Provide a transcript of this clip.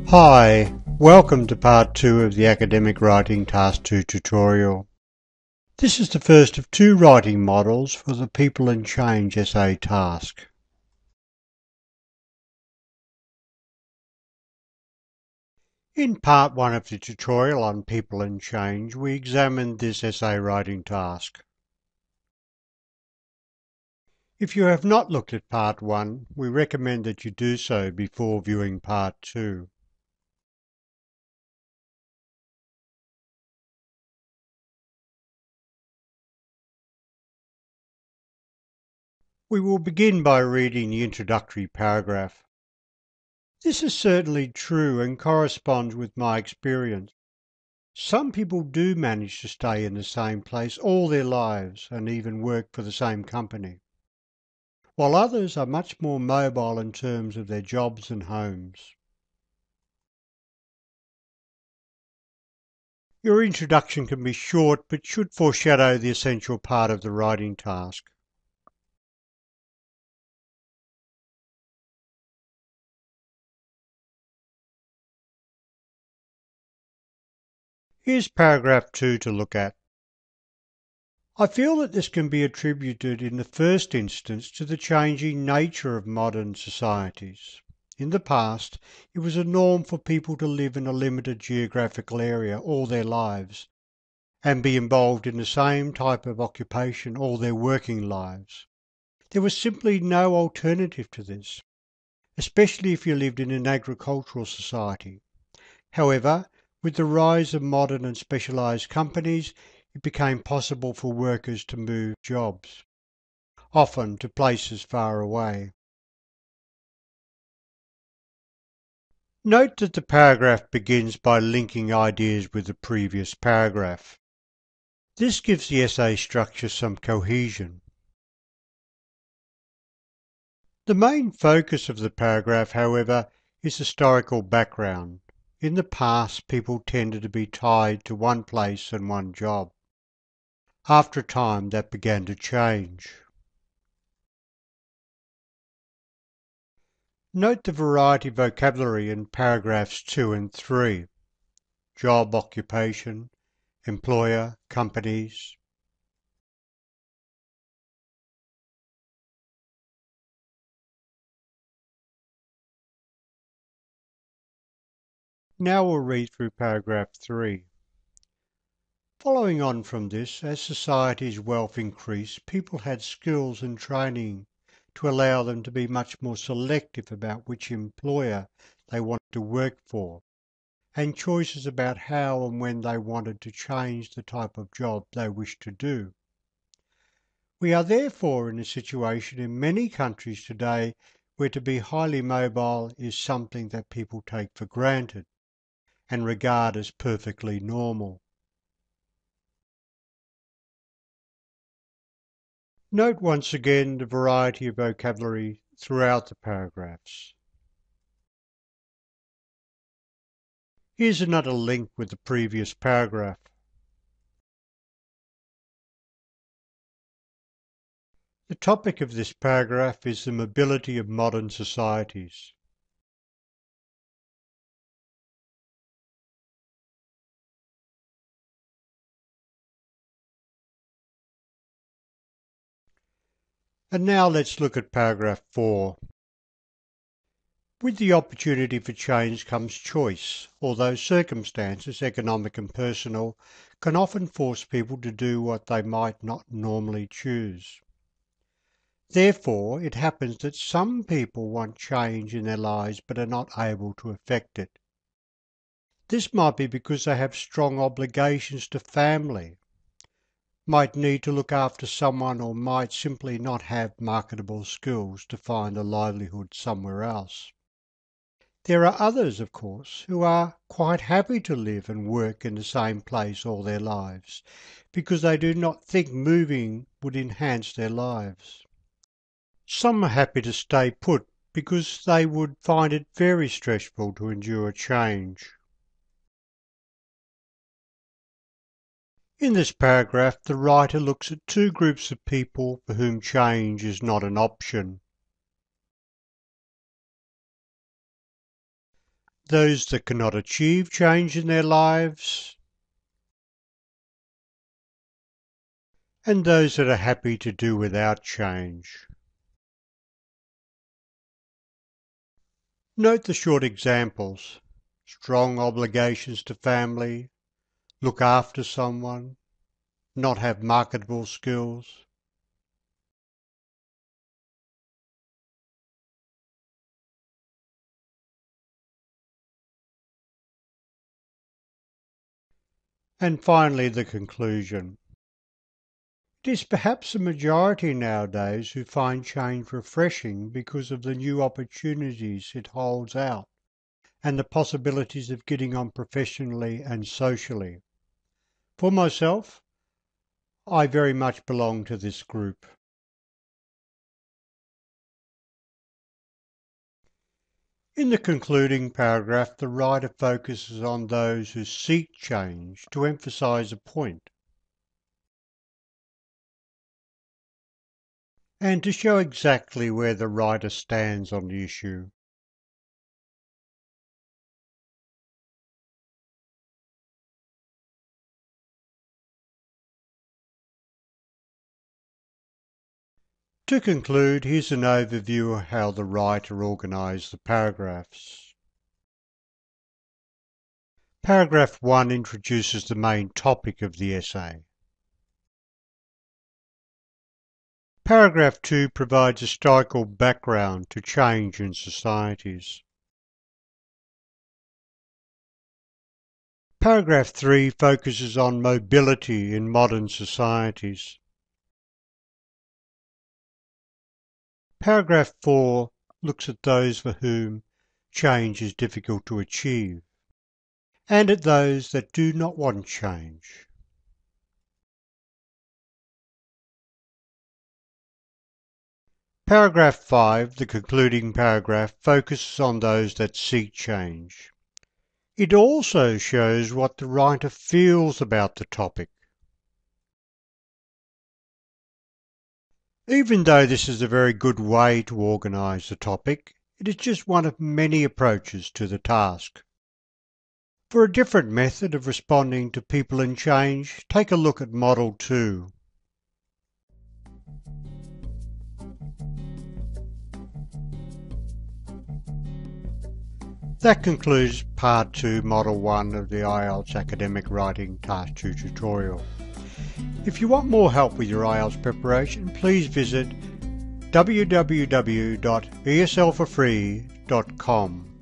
Hi, welcome to part 2 of the Academic Writing Task 2 tutorial. This is the first of 2 writing models for the People and Change essay task. In part 1 of the tutorial on People and Change, we examined this essay writing task. If you have not looked at part 1, we recommend that you do so before viewing part 2. We will begin by reading the introductory paragraph. This is certainly true and corresponds with my experience. Some people do manage to stay in the same place all their lives and even work for the same company, while others are much more mobile in terms of their jobs and homes. Your introduction can be short but should foreshadow the essential part of the writing task. Here's paragraph 2 to look at. I feel that this can be attributed in the first instance to the changing nature of modern societies. In the past, it was a norm for people to live in a limited geographical area all their lives and be involved in the same type of occupation all their working lives. There was simply no alternative to this, especially if you lived in an agricultural society. However, with the rise of modern and specialised companies, it became possible for workers to move jobs, often to places far away. Note that the paragraph begins by linking ideas with the previous paragraph. This gives the essay structure some cohesion. The main focus of the paragraph, however, is historical background. In the past, people tended to be tied to one place and one job. After a time, that began to change. Note the variety of vocabulary in paragraphs 2 and 3. Job, occupation, employer, companies. Now we'll read through paragraph 3. Following on from this, as society's wealth increased, people had skills and training to allow them to be much more selective about which employer they wanted to work for, and choices about how and when they wanted to change the type of job they wished to do. We are therefore in a situation in many countries today where to be highly mobile is something that people take for granted and regard as perfectly normal. Note once again the variety of vocabulary throughout the paragraphs. Here's another link with the previous paragraph. The topic of this paragraph is the mobility of modern societies. And now let's look at paragraph 4. With the opportunity for change comes choice, although circumstances, economic and personal, can often force people to do what they might not normally choose. Therefore, it happens that some people want change in their lives but are not able to effect it. This might be because they have strong obligations to family, might need to look after someone, or might simply not have marketable skills to find a livelihood somewhere else. There are others, of course, who are quite happy to live and work in the same place all their lives, because they do not think moving would enhance their lives. Some are happy to stay put because they would find it very stressful to endure change. In this paragraph, the writer looks at two groups of people for whom change is not an option. Those that cannot achieve change in their lives, and those that are happy to do without change. Note the short examples: strong obligations to family, look after someone, not have marketable skills. And finally, the conclusion. It is perhaps a majority nowadays who find change refreshing because of the new opportunities it holds out and the possibilities of getting on professionally and socially. For myself, I very much belong to this group. In the concluding paragraph, the writer focuses on those who seek change to emphasise a point, and to show exactly where the writer stands on the issue. To conclude, here's an overview of how the writer organised the paragraphs. Paragraph 1 introduces the main topic of the essay. Paragraph 2 provides historical background to change in societies. Paragraph 3 focuses on mobility in modern societies. Paragraph 4 looks at those for whom change is difficult to achieve, and at those that do not want change. Paragraph 5, the concluding paragraph, focuses on those that seek change. It also shows what the writer feels about the topic. Even though this is a very good way to organise the topic, it is just one of many approaches to the task. For a different method of responding to people in change, take a look at Model 2. That concludes Part 2, Model 1 of the IELTS Academic Writing Task 2 tutorial. If you want more help with your IELTS preparation, please visit www.eslforfree.com.